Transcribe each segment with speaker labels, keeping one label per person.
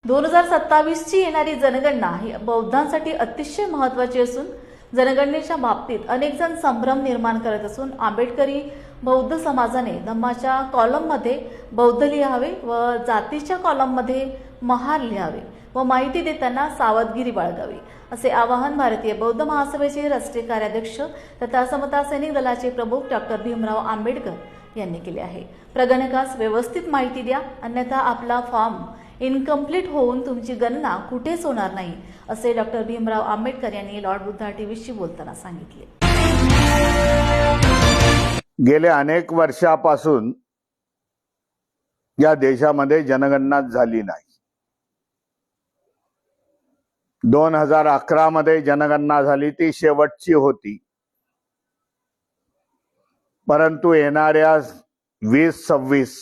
Speaker 1: 2027 ची येणारी जनगणना ही बौद्धांसाठी अतिशय महत्त्वाची असून जनगणनेच्या बाबतीत अनेक जण संभ्रम निर्माण करत असून आंबेडकरी बौद्ध समाजाने धम्माच्या कॉलममध्ये बौद्ध लिहावे व जातीच्या कॉलममध्ये महार लिहावे व माहिती देताना सावधगिरी बाळगावी असे आवाहन भारतीय बौद्ध महासभेचे राष्ट्रीय कार्याध्यक्ष तथा समता सैनिक दलाचे प्रमुख डॉक्टर भीमराव आंबेडकर यांनी केले आहे। प्रगणकास व्यवस्थित माहिती द्या, अन्यथा आपला फॉर्म इनकम्प्लीट होऊन तुमची गणना कुठेच होणार नाही असे डॉक्टर भीमराव आंबेडकर यांनी लॉर्ड बुद्धा टीव्हीशी बोलताना सांगितले।
Speaker 2: गेल्या अनेक वर्षापासून या देशामध्ये जनगणना झाली नाही। 2011 मध्ये जनगणना झाली, ती शेवटची होती। परंतु येणाऱ्या 2026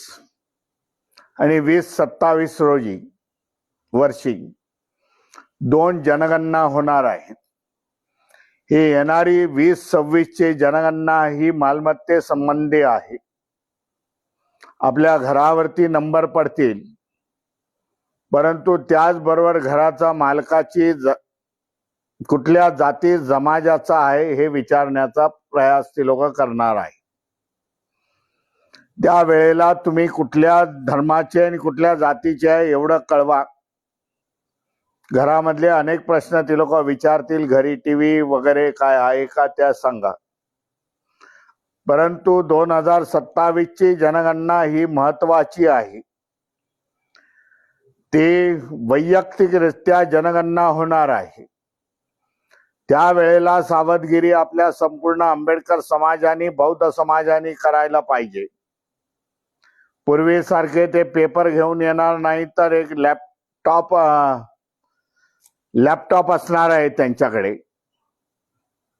Speaker 2: आणि 2027 वर्षी 2 जनगणना होणार आहेत। ही येणारी 2026 ची जनगणना ही मालमत्ते संबंधी आहे। आपल्या घरावरती नंबर पडतील, परंतु त्याचबरोबर घराचा मालकाची कुठल्या जाती समाजाचा आहे हे विचारण्याचा प्रयास ती लोक करणार आहे। त्यावेळेला तुम्ही कुठल्या धर्माचे आणि कुठल्या जातीचे आहे एवढं कळवा। घरामधले अनेक प्रश्न ती लोक विचारतील, घरी टीव्ही वगैरे काय आहे का त्या सांगा। परंतु 2027 ची जनगणना ही महत्वाची आहे। ती वैयक्तिकरित्या जनगणना होणार आहे। त्यावेळेला सावधगिरी आपल्या संपूर्ण आंबेडकर समाजाने बौद्ध समाजाने करायला पाहिजे। पूर्वीसारखे ते पेपर घेऊन येणार नाही, तर एक लॅपटॉप असणार आहे, त्यांच्याकडे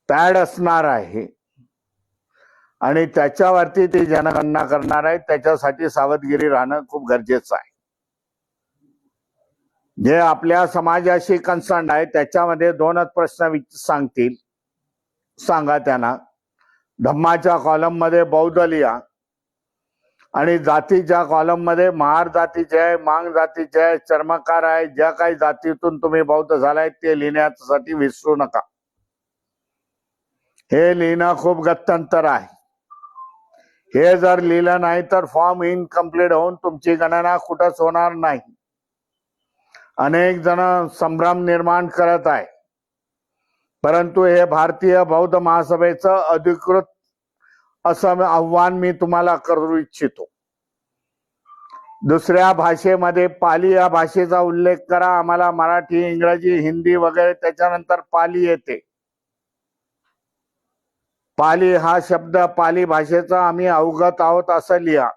Speaker 2: पॅड असणार आहे आणि त्याच्यावरती ते जनगणना करणार आहे। त्याच्यासाठी सावधगिरी राहणं खूप गरजेचं आहे। जे आपल्या समाजाशी कन्सर्न आहे त्याच्यामध्ये 2च प्रश्न सांगतील, सांगा त्यांना धम्माच्या कॉलम मध्ये बौद्ध लिहा आणि जातीच्या कॉलम मध्ये महार जातीचे आहे, मांग जातीचे आहे, चर्मकार आहे, ज्या काही जातीतून तुम्ही बौद्ध झालाय ते लिहिण्यासाठी विसरू नका। हे लिहिणं खूप गत्यंतर आहे। हे जर लिहिलं नाही तर फॉर्म इनकम्प्लीट होऊन तुमची गणना कुठंच होणार नाही। अनेक जण संभ्रम निर्माण करत आहे, परंतु हे भारतीय बौद्ध महासभेचं अधिकृत असं आव्हान मी तुम्हाला करू इच्छितो। दुसऱ्या भाषेमध्ये पाली या भाषेचा उल्लेख करा। आम्हाला मराठी, इंग्रजी, हिंदी वगैरे त्याच्यानंतर पाली येते। पाली हा शब्द पाली भाषेचा आम्ही अवगत आहोत असं लिहा।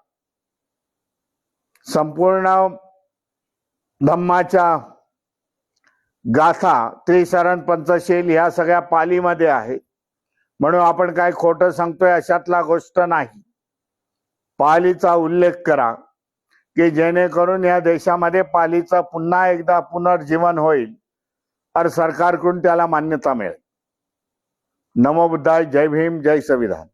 Speaker 2: संपूर्ण धम्माच्या गाथा, त्रिशरण, पंचशील ह्या सगळ्या पालीमध्ये आहे। म्हणून आपण काय खोटं सांगतोय अशातला गोष्ट नाही। पालीचा उल्लेख करा की जेणेकरून या देशामध्ये पालीचं पुन्हा एकदा पुनर्जीवन होईल और सरकारकडून त्याला मान्यता मिळेल। नमो बुद्धाय, जय भीम, जय संविधान।